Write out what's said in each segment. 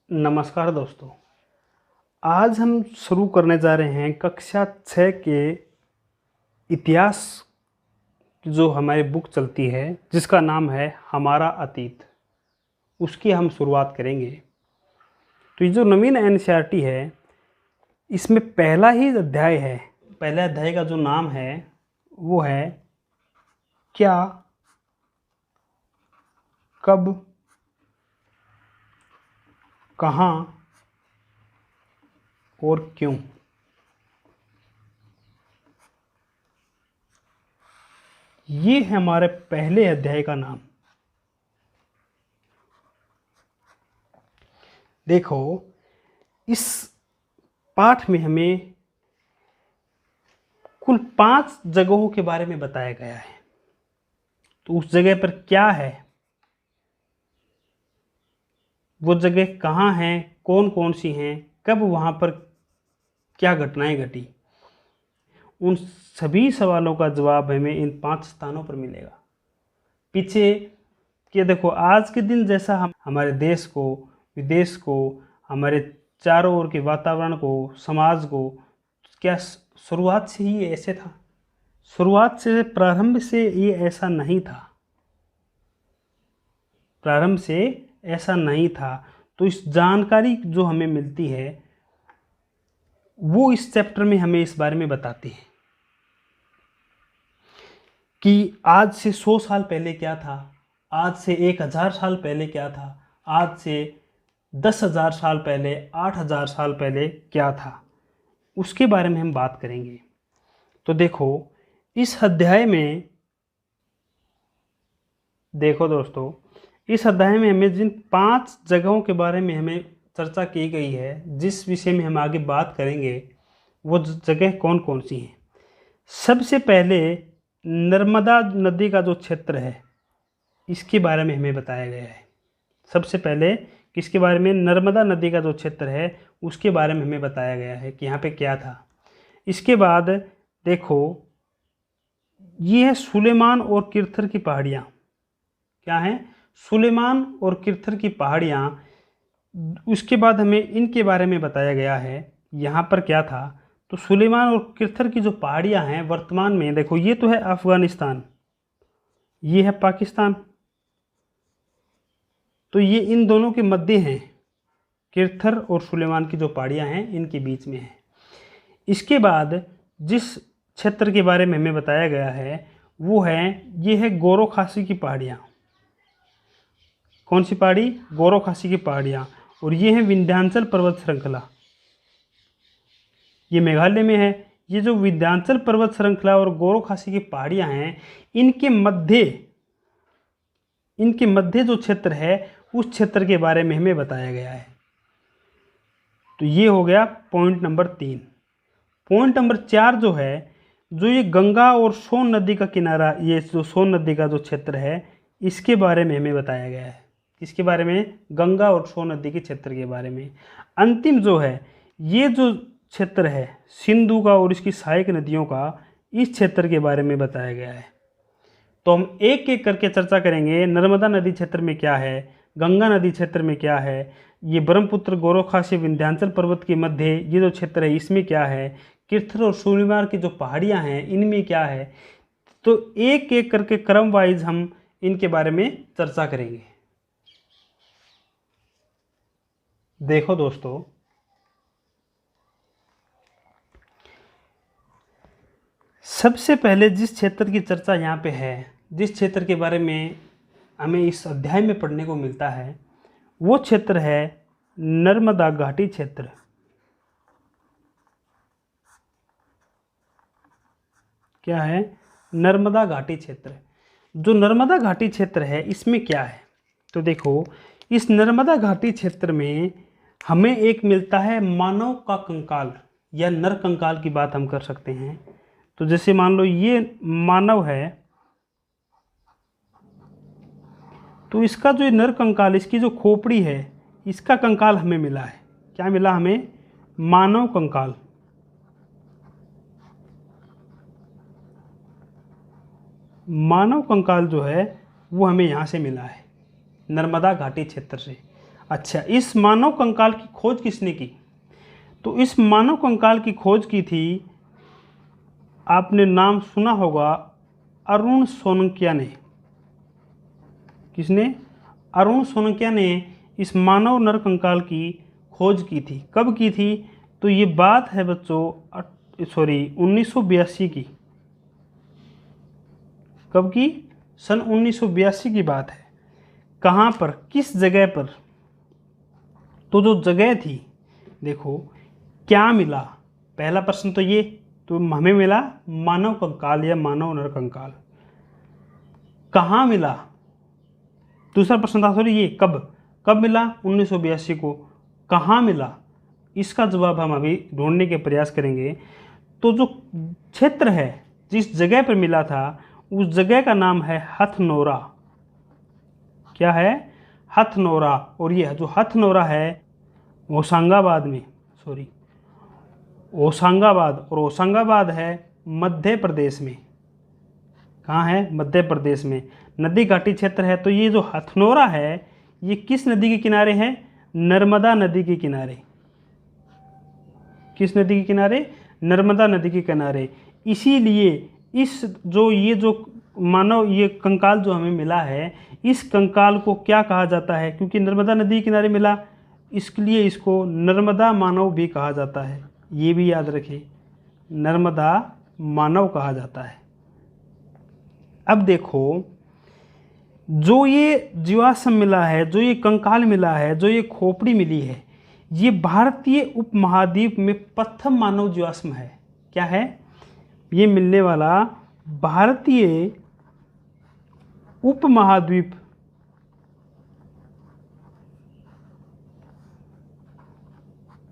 नमस्कार दोस्तों। आज हम शुरू करने जा रहे हैं कक्षा 6 के इतिहास की जो हमारी बुक चलती है जिसका नाम है हमारा अतीत। उसकी हम शुरुआत करेंगे। तो ये जो नवीन एनसीईआरटी है इसमें पहला ही अध्याय है। पहले अध्याय का जो नाम है वो है क्या, कब, कहाँ और क्यों। ये है हमारे पहले अध्याय का नाम। देखो, इस पाठ में हमें कुल 5 जगहों के बारे में बताया गया है। तो उस जगह पर क्या है, वो जगह कहाँ है, कौन कौन सी हैं, कब वहाँ पर क्या घटनाएं घटी, उन सभी सवालों का जवाब हमें इन 5 स्थानों पर मिलेगा। पीछे कि देखो, आज के दिन जैसा हम हमारे देश को, विदेश को, हमारे चारों ओर के वातावरण को, समाज को, क्या शुरुआत से ही ऐसे था? शुरुआत से, प्रारंभ से ये ऐसा नहीं था। प्रारंभ से ऐसा नहीं था। तो इस जानकारी जो हमें मिलती है वो इस चैप्टर में हमें इस बारे में बताती है कि आज से 100 साल पहले क्या था, आज से 1000 साल पहले क्या था, आज से 10,000 साल पहले, 8,000 साल पहले क्या था, उसके बारे में हम बात करेंगे। तो देखो, इस अध्याय में, देखो दोस्तों, इस अध्याय में हमें जिन 5 जगहों के बारे में हमें चर्चा की गई है, जिस विषय में हम आगे बात करेंगे, वो जगह कौन कौन सी हैं। सबसे पहले नर्मदा नदी का जो क्षेत्र है इसके बारे में हमें बताया गया है। सबसे पहले किसके बारे में? नर्मदा नदी का जो क्षेत्र है उसके बारे में हमें बताया गया है कि यहाँ पे क्या था। इसके बाद देखो, ये है सुलेमान और किरथर की पहाड़ियाँ। क्या है? सुलेमान और किरथर की पहाड़ियाँ। उसके बाद हमें इनके बारे में बताया गया है यहाँ पर क्या था। तो सुलेमान और किरथर की जो पहाड़ियाँ हैं वर्तमान में, देखो, ये तो है अफगानिस्तान, ये है पाकिस्तान। तो ये इन दोनों के मध्य हैं। किरथर और सुलेमान की जो पहाड़ियाँ हैं इनके बीच में है। इसके बाद जिस क्षेत्र के बारे में हमें बताया गया है वो है, ये है गोरो खासी की पहाड़ियाँ। कौन सी पहाड़ी? गोरो खासी की पहाड़ियाँ। और ये है विंध्याचल पर्वत श्रृंखला, ये मेघालय में है। ये जो विंध्याचल पर्वत श्रृंखला और गोरो खासी की पहाड़ियाँ हैं, इनके मध्य जो क्षेत्र है उस क्षेत्र के बारे में हमें बताया गया है। तो ये हो गया पॉइंट नंबर 3। पॉइंट नंबर 4 जो है, जो ये गंगा और सोन नदी का किनारा, ये जो सोन नदी का जो क्षेत्र है इसके बारे में हमें बताया गया है। इसके बारे में? गंगा और सोन नदी के क्षेत्र के बारे में। अंतिम जो है, ये जो क्षेत्र है सिंधु का और इसकी सहायक नदियों का, इस क्षेत्र के बारे में बताया गया है। तो हम एक एक करके चर्चा करेंगे। नर्मदा नदी क्षेत्र में क्या है, गंगा नदी क्षेत्र में क्या है, ये ब्रह्मपुत्र गोरखखासी विंध्याचल पर्वत के मध्य ये जो क्षेत्र है इसमें क्या है, किरथर और सुलेमान की जो पहाड़ियाँ हैं इनमें क्या है। तो एक एक करके क्रम वाइज हम इनके बारे में चर्चा करेंगे। देखो दोस्तों, सबसे पहले जिस क्षेत्र की चर्चा यहाँ पे है, जिस क्षेत्र के बारे में हमें इस अध्याय में पढ़ने को मिलता है वो क्षेत्र है नर्मदा घाटी क्षेत्र। क्या है? नर्मदा घाटी क्षेत्र। जो नर्मदा घाटी क्षेत्र है इसमें क्या है? तो देखो, इस नर्मदा घाटी क्षेत्र में हमें एक मिलता है मानव का कंकाल या नर कंकाल की बात हम कर सकते हैं। तो जैसे मान लो ये मानव है, तो इसका जो नर कंकाल, इसकी जो खोपड़ी है, इसका कंकाल हमें मिला है। क्या मिला हमें? मानव कंकाल। मानव कंकाल जो है वो हमें यहाँ से मिला है, नर्मदा घाटी क्षेत्र से। अच्छा, इस मानव कंकाल की खोज किसने की? तो इस मानव कंकाल की खोज की थी, आपने नाम सुना होगा, अरुण सोनकिया ने। किसने? अरुण सोनकिया ने इस मानव नर कंकाल की खोज की थी। कब की थी? तो ये बात है बच्चों 1982 की। कब की? सन 1982 की बात है। कहाँ पर, किस जगह पर? तो जो जगह थी, देखो क्या मिला। पहला प्रश्न तो ये, तो हमें मिला मानव कंकाल या मानव नर कंकाल। कहाँ मिला? दूसरा प्रश्न था सॉरी ये, कब कब मिला? 1982 को। कहाँ मिला? इसका जवाब हम अभी ढूंढने के प्रयास करेंगे। तो जो क्षेत्र है, जिस जगह पर मिला था, उस जगह का नाम है हथनोरा। क्या है? हथनोरा। और ये जो हथनोरा है होशंगाबाद में, सॉरी होशंगाबाद, और होशंगाबाद है मध्य प्रदेश में। कहाँ है? मध्य प्रदेश में। नदी घाटी क्षेत्र है। तो ये जो हथनोरा है, ये किस नदी के किनारे है? नर्मदा नदी के किनारे। किस नदी के किनारे? नर्मदा नदी के किनारे। इसीलिए इस जो मानव ये कंकाल जो हमें मिला है, इस कंकाल को क्या कहा जाता है? क्योंकि नर्मदा नदी के किनारे मिला, इसके लिए इसको नर्मदा मानव भी कहा जाता है। ये भी याद रखिए, नर्मदा मानव कहा जाता है। अब देखो, जो ये जीवाश्म मिला है, जो ये कंकाल मिला है, जो ये खोपड़ी मिली है, ये भारतीय उपमहाद्वीप में प्रथम मानव जीवाश्म है। क्या है? ये मिलने वाला भारतीय उपमहाद्वीप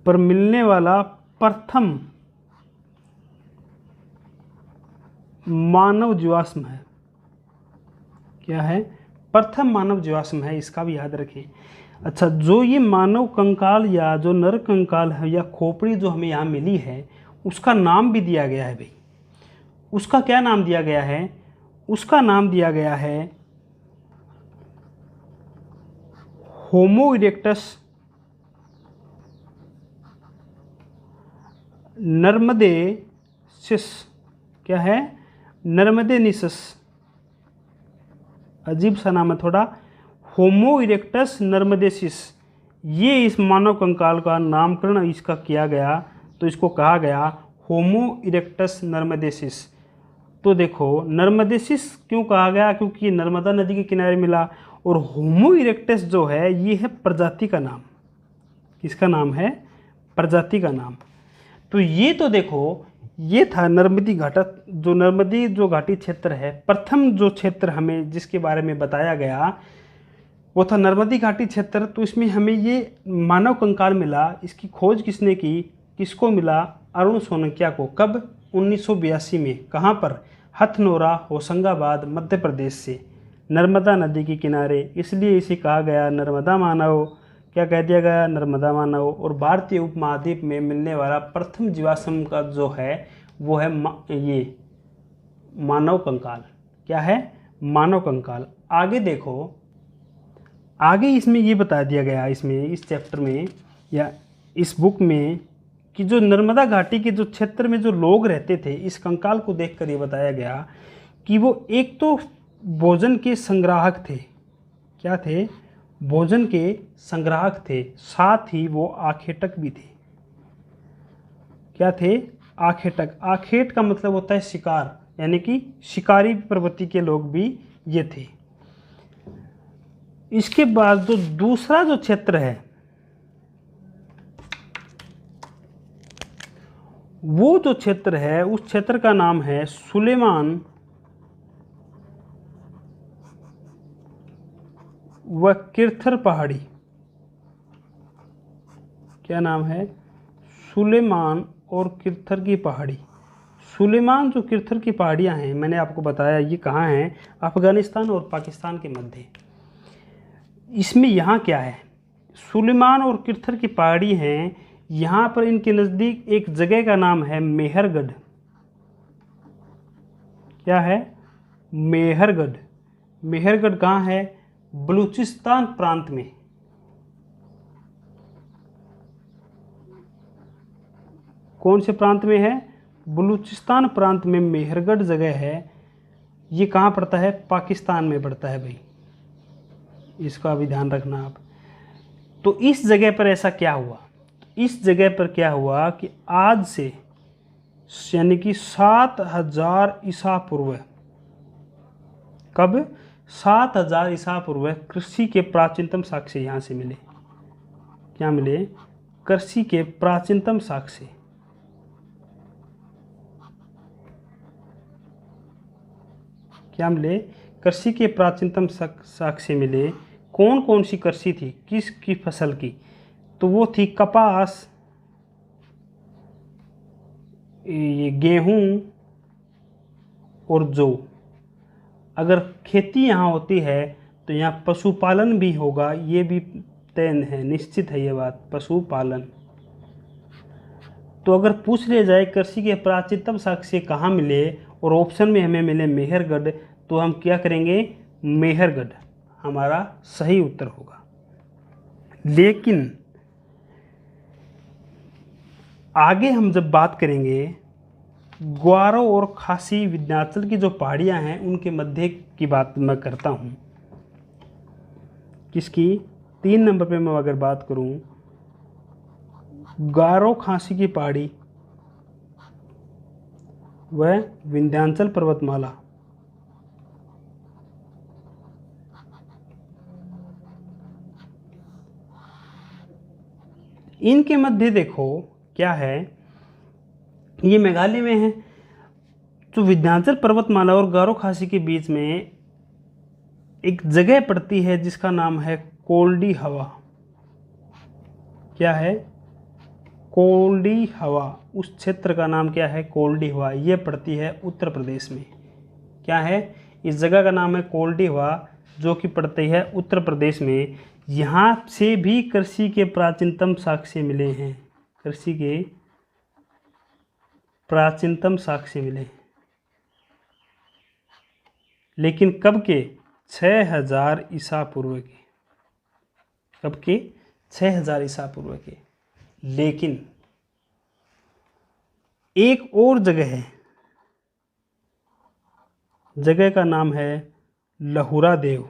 पर मिलने वाला प्रथम मानव जीवाश्म है। क्या है? प्रथम मानव जीवाश्म है, इसका भी याद रखें। अच्छा, जो ये मानव कंकाल या जो नर कंकाल है या खोपड़ी जो हमें यहाँ मिली है, उसका नाम भी दिया गया है भाई। उसका क्या नाम दिया गया है? उसका नाम दिया गया है होमो इरेक्टस नर्मदेसिस। क्या है? नर्मदेनिसस। अजीब सा नाम है थोड़ा, होमो इरेक्टस नर्मदेसिस। ये इस मानव कंकाल का नामकरण इसका किया गया, तो इसको कहा गया होमो इरेक्टस नर्मदेसिस। तो देखो, नर्मदेसिस क्यों कहा गया? क्योंकि नर्मदा नदी के किनारे मिला। और होमो इरेक्टस जो है, ये है प्रजाति का नाम। किसका नाम है? प्रजाति का नाम। तो ये तो देखो, ये था नर्मदी घाटी क्षेत्र है। प्रथम जो क्षेत्र हमें जिसके बारे में बताया गया वो था नर्मदी घाटी क्षेत्र। तो इसमें हमें ये मानव कंकाल मिला। इसकी खोज किसने की? किसको मिला? अरुण सोनकिया को। कब? 1982 में। कहाँ पर? हथनोरा, होशंगाबाद, मध्य प्रदेश से, नर्मदा नदी के किनारे। इसलिए इसे कहा गया नर्मदा मानव। क्या कह दिया गया? नर्मदा मानव। और भारतीय उपमहाद्वीप में मिलने वाला प्रथम जीवाश्म का जो है वो है ये मानव कंकाल। क्या है? मानव कंकाल। आगे देखो, आगे इसमें ये बता दिया गया, इसमें इस चैप्टर में या इस बुक में, कि जो नर्मदा घाटी के जो क्षेत्र में जो लोग रहते थे, इस कंकाल को देखकर ये बताया गया कि वो एक तो भोजन के संग्राहक थे। क्या थे? भोजन के संग्राहक थे, साथ ही वो आखेटक भी थे। क्या थे? आखेटक। आखेट का मतलब होता है शिकार, यानी कि शिकारी प्रवृत्ति के लोग भी ये थे। इसके बाद जो दूसरा जो क्षेत्र है, वो जो क्षेत्र है, उस क्षेत्र का नाम है सुलेमान व किरथर पहाड़ी। क्या नाम है? सुलेमान और किरथर की पहाड़ी। सुलेमान जो किरथर की पहाड़ियाँ हैं, मैंने आपको बताया ये कहाँ हैं? अफगानिस्तान और पाकिस्तान के मध्य। इसमें यहाँ क्या है? सुलेमान और किरथर की पहाड़ी हैं। यहाँ पर इनके नज़दीक एक जगह का नाम है मेहरगढ़। क्या है? मेहरगढ़। मेहरगढ़ कहाँ है? बलूचिस्तान प्रांत में। कौन से प्रांत में है? बलूचिस्तान प्रांत में मेहरगढ़ जगह है। ये कहाँ पड़ता है? पाकिस्तान में पड़ता है भाई, इसका भी ध्यान रखना आप। तो इस जगह पर ऐसा क्या हुआ? इस जगह पर क्या हुआ कि आज से यानी कि 7000 ईसा पूर्व, कब? 7000 ईसा पूर्व कृषि के प्राचीनतम साक्ष्य यहाँ से मिले। क्या मिले? कृषि के प्राचीनतम साक्ष्य। क्या मिले? कृषि के प्राचीनतम साक्ष्य मिले। कौन कौन सी कृषि थी? किसकी फसल की? तो वो थी कपास, ये गेहूं और जौ। अगर खेती यहाँ होती है तो यहाँ पशुपालन भी होगा, ये भी तय है, निश्चित है ये बात, पशुपालन। तो अगर पूछ लिया जाए कृषि के प्राचीनतम साक्ष्य कहाँ मिले और ऑप्शन में हमें मिले मेहरगढ़, तो हम क्या करेंगे? मेहरगढ़ हमारा सही उत्तर होगा। लेकिन आगे हम जब बात करेंगे ग्वारो और खासी विंध्याचल की जो पहाड़ियाँ हैं उनके मध्य की बात मैं करता हूँ। किसकी? 3 नंबर पे मैं अगर बात करूँ, गारो खासी की पहाड़ी व विंध्याचल पर्वतमाला, इनके मध्य देखो क्या है, ये मेघालय में है। तो विंध्याचल पर्वतमाला और गारो खासी के बीच में एक जगह पड़ती है जिसका नाम है कोल्डी हवा। क्या है? कोल्डी हवा। उस क्षेत्र का नाम क्या है? कोल्डी हवा। ये पड़ती है उत्तर प्रदेश में। क्या है? इस जगह का नाम है कोल्डी हवा, जो कि पड़ती है उत्तर प्रदेश में। यहाँ से भी कृषि के प्राचीनतम साक्ष्य मिले हैं। कृषि के प्राचीनतम साक्ष्य मिले, लेकिन कब के? 6000 ईसा पूर्व के। कब के? 6000 ईसा पूर्व के। लेकिन एक और जगह है, जगह का नाम है लहुरा देव।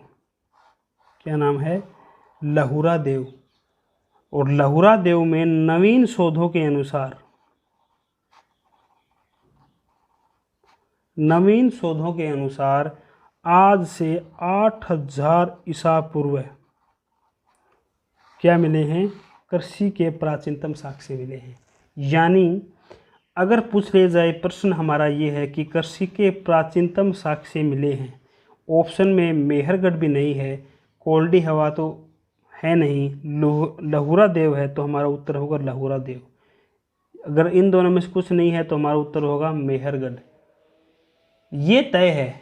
क्या नाम है? लहुरा देव। और लहुरा देव में नवीन शोधों के अनुसार, नवीन शोधों के अनुसार आज से 8000 ईसा पूर्व क्या मिले हैं? कृषि के प्राचीनतम साक्ष्य मिले हैं। यानी अगर पूछ लिया जाए प्रश्न हमारा ये है कि कृषि के प्राचीनतम साक्ष्य मिले हैं, ऑप्शन में मेहरगढ़ भी नहीं है, कोल्डी हवा तो है नहीं, लहुरा देव है, तो हमारा उत्तर होगा लहुरा देव। अगर इन दोनों में से कुछ नहीं है तो हमारा उत्तर होगा मेहरगढ़। ये तय है,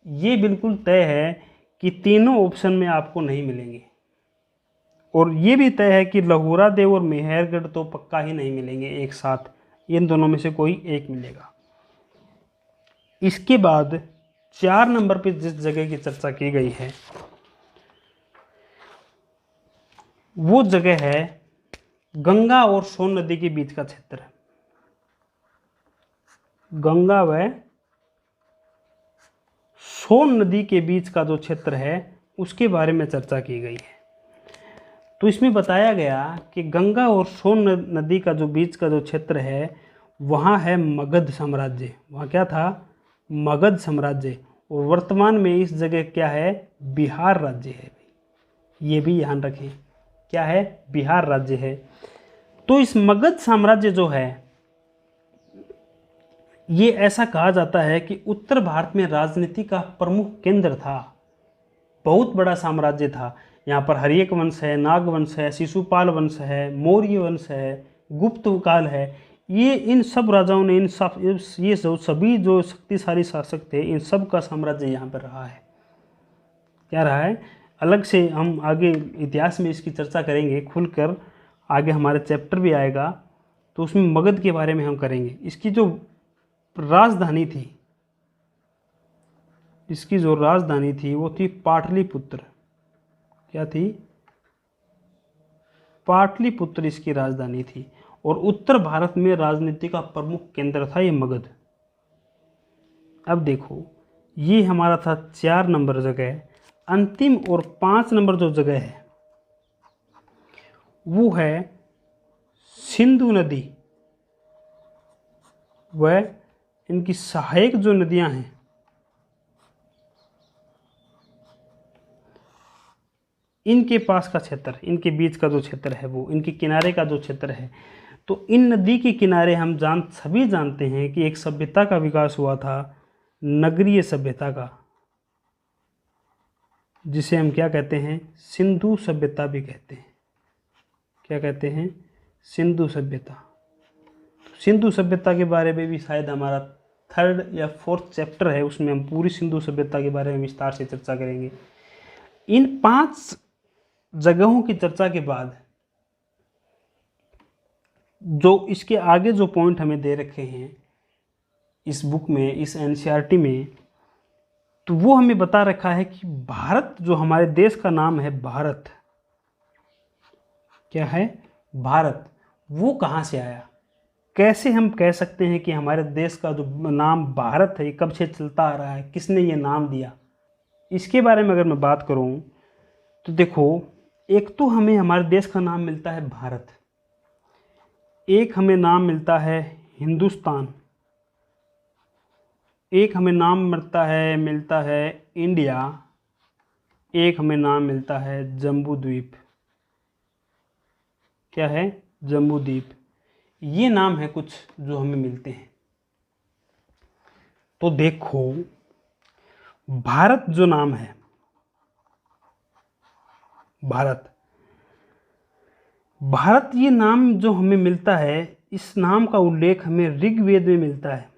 ये बिल्कुल तय है कि तीनों ऑप्शन में आपको नहीं मिलेंगे। और ये भी तय है कि लहुरा देव और मेहरगढ़ तो पक्का ही नहीं मिलेंगे एक साथ, इन दोनों में से कोई एक मिलेगा। इसके बाद 4 नंबर पे जिस जगह की चर्चा की गई है वो जगह है गंगा और सोन नदी के बीच का क्षेत्र। गंगा व सोन नदी के बीच का जो क्षेत्र है उसके बारे में चर्चा की गई है। तो इसमें बताया गया कि गंगा और सोन नदी का जो बीच का जो क्षेत्र है वहाँ है मगध साम्राज्य। वहाँ क्या था? मगध साम्राज्य। और वर्तमान में इस जगह क्या है? बिहार राज्य है। ये भी ध्यान रखें, क्या है? बिहार राज्य है। तो इस मगध साम्राज्य जो है ये ऐसा कहा जाता है कि उत्तर भारत में राजनीति का प्रमुख केंद्र था। बहुत बड़ा साम्राज्य था। यहाँ पर हर्यक वंश है, नाग वंश है, शिशुपाल वंश है, मौर्य वंश है, गुप्त काल है। ये इन सब राजाओं ने ये सभी जो शक्तिशाली शासक थे इन सब का साम्राज्य यहाँ पर रहा है। क्या रहा है? अलग से हम आगे इतिहास में इसकी चर्चा करेंगे खुलकर, आगे हमारे चैप्टर भी आएगा तो उसमें मगध के बारे में हम करेंगे। इसकी जो राजधानी थी, इसकी जो राजधानी थी वो थी पाटलिपुत्र। क्या थी? पाटलिपुत्र इसकी राजधानी थी। और उत्तर भारत में राजनीति का प्रमुख केंद्र था ये मगध। अब देखो, ये हमारा था 4 नंबर जगह। अंतिम और 5 नंबर जो जगह है वो है सिंधु नदी व इनकी सहायक जो नदियां हैं इनके पास का क्षेत्र, इनके बीच का जो क्षेत्र है, वो इनके किनारे का जो क्षेत्र है, तो इन नदी के किनारे हम सभी जानते हैं कि एक सभ्यता का विकास हुआ था, नगरीय सभ्यता का, जिसे हम क्या कहते हैं, सिंधु सभ्यता भी कहते हैं। क्या कहते हैं? सिंधु सभ्यता। सिंधु सभ्यता के बारे में भी शायद हमारा 3rd या 4th चैप्टर है, उसमें हम पूरी सिंधु सभ्यता के बारे में विस्तार से चर्चा करेंगे। इन 5 जगहों की चर्चा के बाद जो इसके आगे जो पॉइंट हमें दे रखे हैं इस बुक में, इस एनसीईआरटी में, तो वो हमें बता रखा है कि भारत, जो हमारे देश का नाम है भारत, क्या है? भारत, वो कहाँ से आया? कैसे हम कह सकते हैं कि हमारे देश का जो नाम भारत है ये कब से चलता आ रहा है, किसने ये नाम दिया? इसके बारे में अगर मैं बात करूं तो देखो, एक तो हमें हमारे देश का नाम मिलता है भारत, एक हमें नाम मिलता है हिंदुस्तान, एक हमें नाम मिलता है इंडिया, एक हमें नाम मिलता है जम्बू द्वीप। क्या है? जम्बू द्वीप। ये नाम है कुछ जो हमें मिलते हैं। तो देखो, भारत जो नाम है, भारत ये नाम जो हमें मिलता है, इस नाम का उल्लेख हमें ऋग्वेद में मिलता है।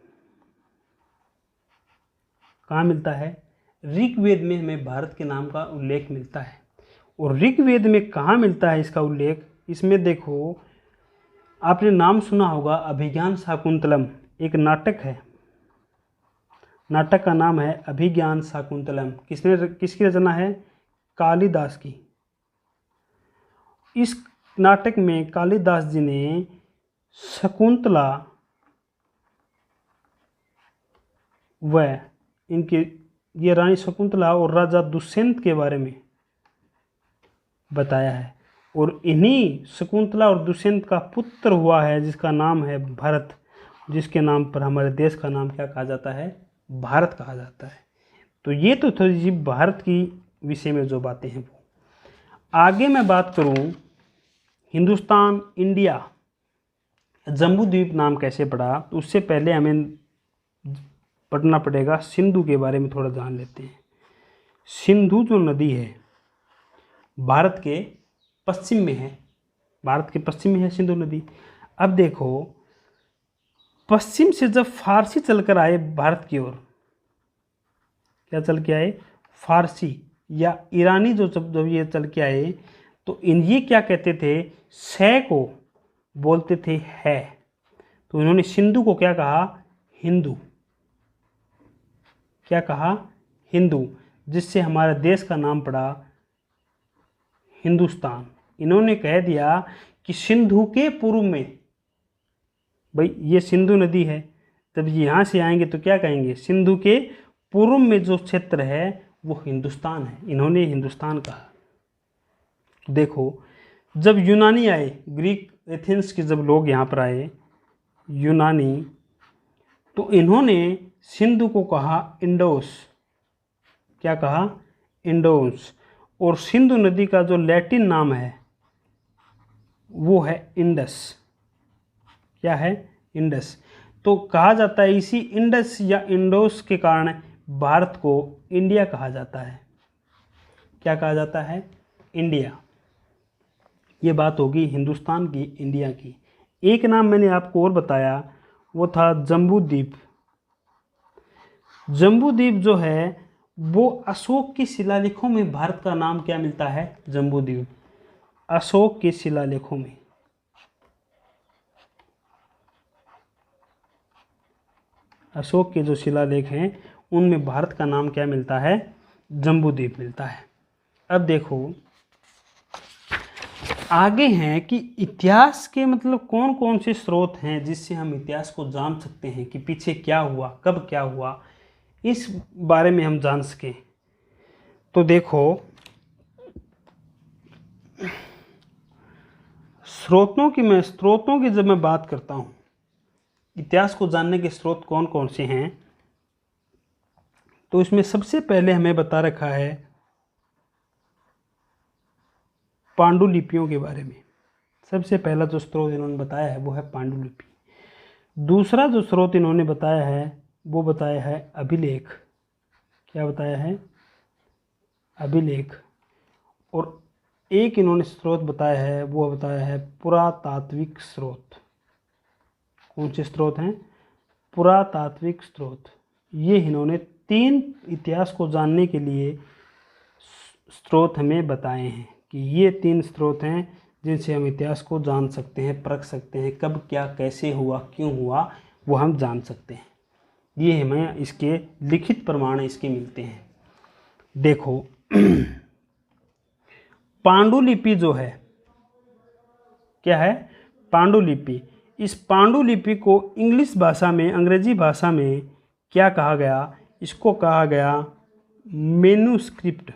कहाँ मिलता है? ऋग्वेद में हमें भारत के नाम का उल्लेख मिलता है। और ऋग्वेद में कहाँ मिलता है इसका उल्लेख? इसमें देखो, आपने नाम सुना होगा अभिज्ञान शाकुंतलम, एक नाटक है। नाटक का नाम है अभिज्ञान शाकुंतलम। किसकी रचना है? कालिदास की। इस नाटक में कालिदास जी ने शकुंतला व इनके ये रानी शकुंतला और राजा दुष्यंत के बारे में बताया है। और इन्हीं शकुंतला और दुष्यंत का पुत्र हुआ है जिसका नाम है भरत, जिसके नाम पर हमारे देश का नाम क्या कहा जाता है? भारत कहा जाता है। तो ये तो थोड़ी सी भारत की विषय में जो बातें हैं वो। आगे मैं बात करूं, हिंदुस्तान, इंडिया, जम्बू द्वीप नाम कैसे पड़ा, तो उससे पहले हमें पढ़ना पड़ेगा सिंधु के बारे में, थोड़ा जान लेते हैं। सिंधु जो नदी है भारत के पश्चिम में है, भारत के पश्चिम में है सिंधु नदी। अब देखो, पश्चिम से जब फारसी चलकर आए भारत की ओर, क्या चल के आए? फारसी या ईरानी जब ये चल के आए, तो ये क्या कहते थे? से को बोलते थे है। तो इन्होंने सिंधु को क्या कहा? हिंदू। क्या कहा? हिंदू, जिससे हमारे देश का नाम पड़ा हिंदुस्तान। इन्होंने कह दिया कि सिंधु के पूर्व में, भाई ये सिंधु नदी है, तब यहाँ से आएंगे तो क्या कहेंगे? सिंधु के पूर्व में जो क्षेत्र है वो हिंदुस्तान है। इन्होंने हिंदुस्तान कहा। देखो, जब यूनानी आए, ग्रीक एथेंस के जब लोग यहाँ पर आए, यूनानी, तो इन्होंने सिंधु को कहा इंडोस। क्या कहा? इंडोस। और सिंधु नदी का जो लैटिन नाम है वो है इंडस। क्या है? इंडस। तो कहा जाता है इसी इंडस या इंडोस के कारण भारत को इंडिया कहा जाता है। क्या कहा जाता है? इंडिया। ये बात होगी हिंदुस्तान की, इंडिया की। एक नाम मैंने आपको और बताया, वो था जम्बू द्वीप। जम्बू द्वीप जो है वो अशोक की शिलालेखों में भारत का नाम क्या मिलता है? जम्बू द्वीप। अशोक के शिलालेखों में, अशोक के जो शिलालेख हैं उनमें भारत का नाम क्या मिलता है? जम्बू द्वीप मिलता है। अब देखो, आगे हैं कि इतिहास के मतलब कौन कौन से स्रोत हैं जिससे हम इतिहास को जान सकते हैं कि पीछे क्या हुआ, कब क्या हुआ, इस बारे में हम जान सकें। तो देखो, स्रोतों की जब मैं बात करता हूँ, इतिहास को जानने के स्रोत कौन कौन से हैं, तो इसमें सबसे पहले हमें बता रखा है पांडुलिपियों के बारे में। सबसे पहला जो स्रोत इन्होंने बताया है वो है पांडुलिपि। दूसरा जो स्रोत इन्होंने बताया है वो बताया है अभिलेख। क्या बताया है? अभिलेख। और एक इन्होंने स्रोत बताया है वो बताया है पुरातात्विक स्रोत। कौन से स्रोत हैं? पुरातात्विक स्रोत। ये इन्होंने 3 इतिहास को जानने के लिए स्रोत हमें बताए हैं कि ये 3 स्रोत हैं जिनसे हम इतिहास को जान सकते हैं, परख सकते हैं, कब क्या कैसे हुआ, क्यों हुआ, वो हम जान सकते हैं। ये हमें इसके लिखित प्रमाण इसके मिलते हैं। देखो, पांडुलिपि जो है, क्या है? पांडुलिपि। इस पांडुलिपि को इंग्लिश भाषा में, अंग्रेजी भाषा में क्या कहा गया? इसको कहा गया मेन्यूस्क्रिप्ट।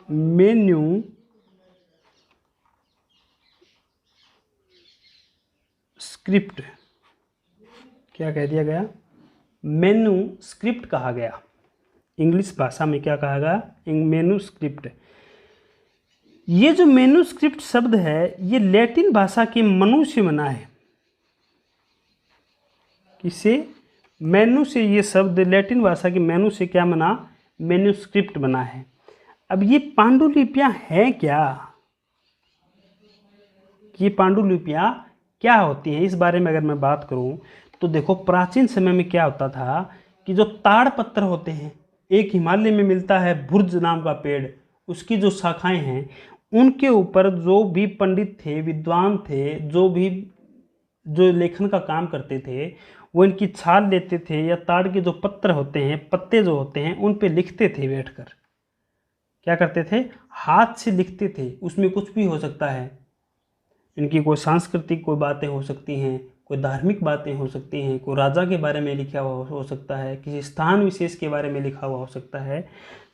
मेन्यूस्क्रिप्ट क्या कह दिया गया? मेन्यूस्क्रिप्ट कहा गया। इंग्लिश भाषा में क्या कहा गया? मेन्यूस्क्रिप्ट। ये जो मेन्यूस्क्रिप्ट शब्द है ये लैटिन भाषा के मनु से बना है। किससे? मेनू से। ये शब्द लैटिन भाषा के मेनू से क्या बना? मेन्यूस्क्रिप्ट बना है। अब ये पांडुलिपियां हैं क्या? ये पांडुलिपियां क्या होती हैं, इस बारे में अगर मैं बात करूं तो देखो, प्राचीन समय में क्या होता था कि जो ताड़ पत्र होते हैं, एक हिमालय में मिलता है भुर्ज नाम का पेड़, उसकी जो शाखाएं हैं, उनके ऊपर जो भी पंडित थे, विद्वान थे, जो लेखन का काम करते थे, वो इनकी छाल लेते थे या ताड़ के जो पत्र होते हैं, पत्ते जो होते हैं, उन पे लिखते थे बैठकर। क्या करते थे? हाथ से लिखते थे। उसमें कुछ भी हो सकता है, इनकी कोई सांस्कृतिक कोई बातें हो सकती हैं, कोई धार्मिक बातें हो सकती हैं, कोई राजा के बारे में लिखा हुआ हो सकता है, किसी स्थान विशेष के बारे में लिखा हुआ हो सकता है।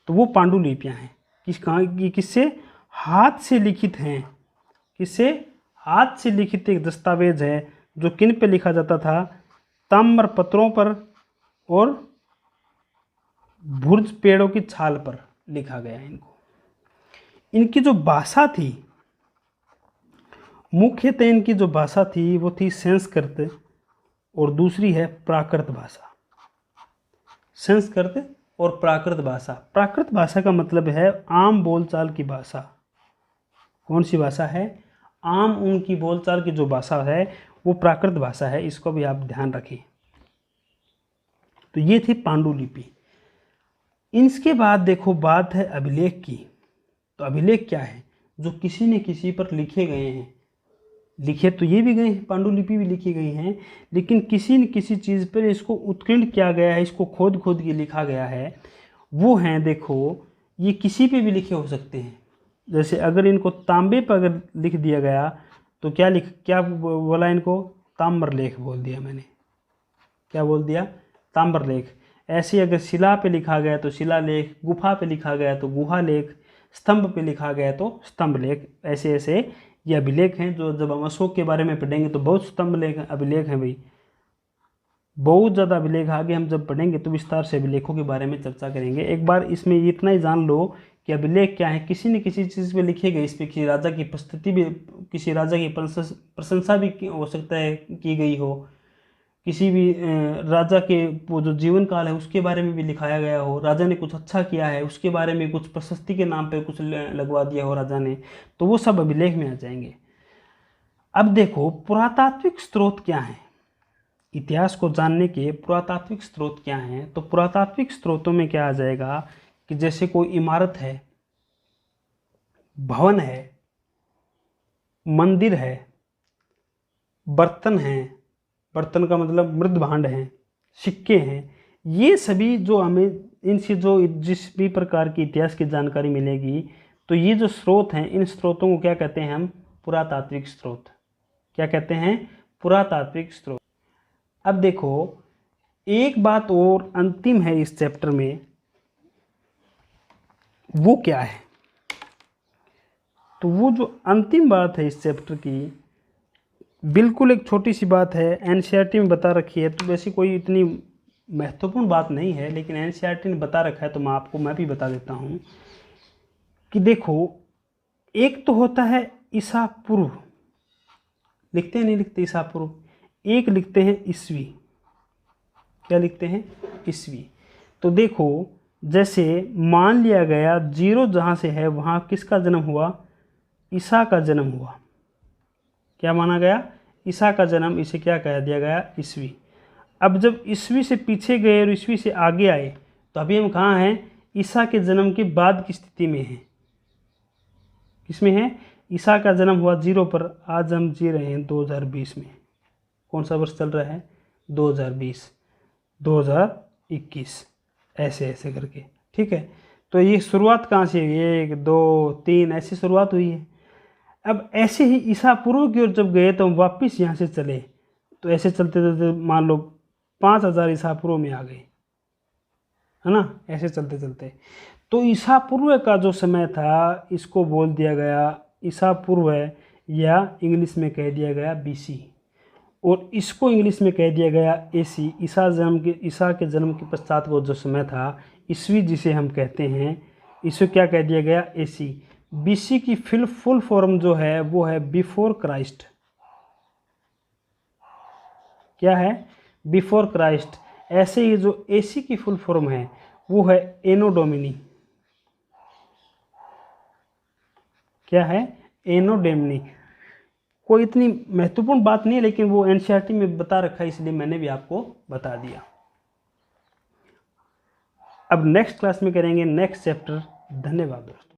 तो वो पांडुलिपियां हैं। किससे? हाथ से लिखित हैं। किससे? हाथ से लिखित एक दस्तावेज है जो किन पे लिखा जाता था? ताम्र पत्रों पर और भुर्ज पेड़ों की छाल पर लिखा गया इनको। इनकी जो भाषा थी, मुख्यतः इनकी जो भाषा थी वो थी संस्कृत, और दूसरी है प्राकृत भाषा। संस्कृत और प्राकृत भाषा। प्राकृत भाषा का मतलब है आम बोलचाल की भाषा। कौन सी भाषा है? आम उनकी बोलचाल की जो भाषा है वो प्राकृत भाषा है। इसको भी आप ध्यान रखें। तो ये थी पांडुलिपि। इसके बाद देखो, बात है अभिलेख की। तो अभिलेख क्या है? जो किसी न किसी पर लिखे गए हैं। लिखे तो ये भी गए हैं, पांडुलिपि भी लिखी गई हैं, लेकिन किसी न किसी चीज़ पर इसको उत्कीर्ण किया गया है, इसको खोद खोद के लिखा गया है। वो हैं, देखो, ये किसी पे भी लिखे हो सकते हैं। जैसे अगर इनको तांबे पर अगर लिख दिया गया तो क्या बोला इनको? ताम्रलेख बोल दिया मैंने। क्या बोल दिया? ताम्रलेख। ऐसे अगर शिला पे लिखा गया तो शिलालेख, गुफा पे लिखा गया तो गुहालेख, स्तंभ पे लिखा गया तो स्तंभलेख। ऐसे ऐसे ये अभिलेख हैं जो जब हम अशोक के बारे में पढ़ेंगे तो बहुत स्तंभलेख अभिलेख हैं भाई, बहुत ज़्यादा अभिलेख। आगे हम जब पढ़ेंगे तो विस्तार से अभिलेखों के बारे में चर्चा करेंगे। एक बार इसमें इतना ही जान लो कि अभिलेख क्या है। किसी न किसी चीज़ पे लिखे गए, इस पर किसी राजा की प्रस्तुति भी, किसी राजा की प्रशंसा भी हो सकता है की गई हो, किसी भी राजा के वो जो जीवन काल है उसके बारे में भी लिखाया गया हो, राजा ने कुछ अच्छा किया है उसके बारे में, कुछ प्रशस्ति के नाम पे कुछ लगवा दिया हो राजा ने, तो वो सब अभिलेख में आ जाएंगे। अब देखो, पुरातात्विक स्रोत क्या हैं? इतिहास को जानने के पुरातात्विक स्रोत क्या हैं? तो पुरातात्विक स्रोतों में क्या आ जाएगा कि जैसे कोई इमारत है, भवन है, मंदिर है, बर्तन हैं, बर्तन का मतलब मृद भांड हैं, सिक्के हैं, ये सभी जो हमें इनसे जो जिस भी प्रकार की इतिहास की जानकारी मिलेगी, तो ये जो स्रोत हैं, इन स्रोतों को क्या कहते हैं हम? पुरातात्विक स्रोत। क्या कहते हैं? पुरातात्विक स्रोत। अब देखो, एक बात और अंतिम है इस चैप्टर में, वो क्या है? तो वो जो अंतिम बात है इस चैप्टर की, बिल्कुल एक छोटी सी बात है, एनसीईआरटी में बता रखी है, तो वैसी कोई इतनी महत्वपूर्ण बात नहीं है, लेकिन एनसीईआरटी ने बता रखा है तो मैं भी बता देता हूँ कि देखो, एक तो होता है ईसा पूर्व, लिखते हैं नहीं लिखते ईसा पूर्व, एक लिखते हैं ईस्वी। क्या लिखते हैं? ईस्वी। तो देखो, जैसे मान लिया गया 0 जहाँ से है वहाँ किसका जन्म हुआ? ईसा का जन्म हुआ। क्या माना गया? ईसा का जन्म। इसे क्या कह दिया गया? ईस्वी। अब जब ईस्वी से पीछे गए और ईस्वी से आगे आए, तो अभी हम कहाँ हैं? ईसा के जन्म के बाद की स्थिति में हैं। किसमें है? ईसा का जन्म हुआ 0 पर, आज हम जी रहे हैं 2020 में। कौन सा वर्ष चल रहा है? 2020, 2021, ऐसे ऐसे करके। ठीक है, तो ये शुरुआत कहाँ से हुई? 1 2 3 ऐसी शुरुआत हुई है। अब ऐसे ही ईसा पूर्व की ओर जब गए तो हम वापस यहाँ से चले, तो ऐसे चलते चलते मान लो 5000 ईसा पूर्व में आ गए, है ना? ऐसे चलते चलते तो ईसा पूर्व का जो समय था, इसको बोल दिया गया ईसा पूर्व, या इंग्लिश में कह दिया गया बीसी, और इसको इंग्लिश में कह दिया गया एसी। ईसा के जन्म के पश्चात वो जो समय था, ईस्वी जिसे हम कहते हैं, इसे क्या कह दिया गया? एसी। बीसी की फुल फॉर्म जो है वो है बिफोर क्राइस्ट। क्या है? Before Christ. ऐसे ही जो एसी की फुल फॉर्म है वो है एनो डोमिनी। क्या है? एनो डोमिनी। कोई इतनी महत्वपूर्ण बात नहीं है, लेकिन वो एनसीईआरटी में बता रखा है, इसलिए मैंने भी आपको बता दिया। अब नेक्स्ट क्लास में करेंगे नेक्स्ट चैप्टर। धन्यवाद दोस्तों।